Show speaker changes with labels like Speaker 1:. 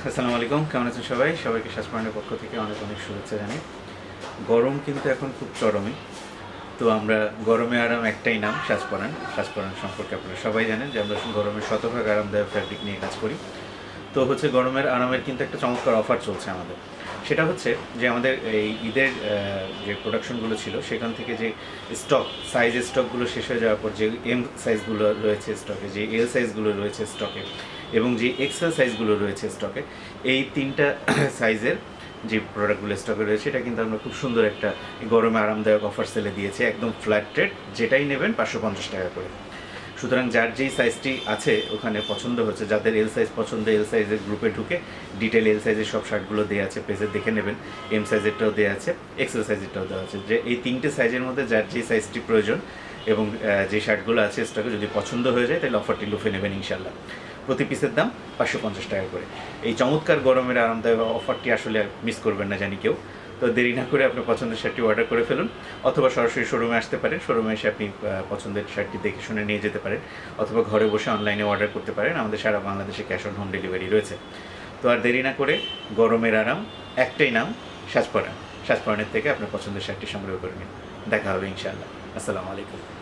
Speaker 1: আসসালামু আলাইকুম, কেমন আছেন সবাই? সবাইকে সাজপাড়ানের পক্ষ থেকে অনেক অনেক শুভেচ্ছা জানাই। গরম কিন্তু এখন খুব চরমে। তো আমরা গরমে আরাম একটাই নাম সাজপরান। সাজপরান সম্পর্কে আপনারা সবাই জানেন যে আমরা গরমে শতভাগ আরামদায়ক ফ্যাব্রিক নিয়ে কাজ করি। তো হচ্ছে গরমের আরামের কিন্তু একটা চমৎকার অফার চলছে আমাদের। সেটা হচ্ছে যে আমাদের এই ঈদের যে প্রোডাকশনগুলো ছিল সেখান থেকে যে সাইজের স্টকগুলো শেষ হয়ে যাওয়ার পর যে এম সাইজগুলো রয়েছে স্টকে, যে এল সাইজগুলো রয়েছে স্টকে এবং যে এক্সেল সাইজগুলো রয়েছে স্টকে, এই তিনটা সাইজের যে প্রোডাক্টগুলো স্টকে রয়েছে এটা কিন্তু আমরা খুব সুন্দর একটা গরমে আরামদায়ক অফার সেলে দিয়েছি। একদম ফ্ল্যাট রেট, যেটাই নেবেন 550 টাকা করে। সুতরাং যার যেই সাইজটি আছে ওখানে পছন্দ হচ্ছে, যাদের এল সাইজ পছন্দ, এল সাইজের গ্রুপে ঢুকে ডিটেল এল সাইজের সব শার্টগুলো দেওয়া আছে, পেজে দেখে নেবেন। এম সাইজেরটাও দেওয়া আছে, এক্সেল সাইজেরটাও দেওয়া আছে, যে এই তিনটে সাইজের মধ্যে যার যেই সাইজটি প্রয়োজন এবং যে শার্টগুলো আছে স্টকে যদি পছন্দ হয়ে যায় তাহলে অফারটি লুফে নেবেন ইনশাল্লাহ। প্রতি পিসের দাম 550 টাকা করে। এই চমৎকার গরমের আরামদায়ক অফারটি আসলে মিস করবেন না জানি কেউ। তো দেরি না করে আপনার পছন্দের শার্টটি অর্ডার করে ফেলুন, অথবা সরাসরি শোরুমে আসতে পারেন। শোরুমে এসে আপনি পছন্দের শার্টটি দেখে শুনে নিয়ে যেতে পারেন, অথবা ঘরে বসে অনলাইনে অর্ডার করতে পারেন। আমাদের সারা বাংলাদেশে ক্যাশ অন হোম ডেলিভারি রয়েছে। তো আর দেরি না করে গরমের আরাম একটাই নাম, সাজপরান। সাজপরানের থেকে আপনার পছন্দের শার্টটি সংগ্রহ করে নিন। দেখা হবে ইনশাআল্লাহ। আসসালামু আলাইকুম।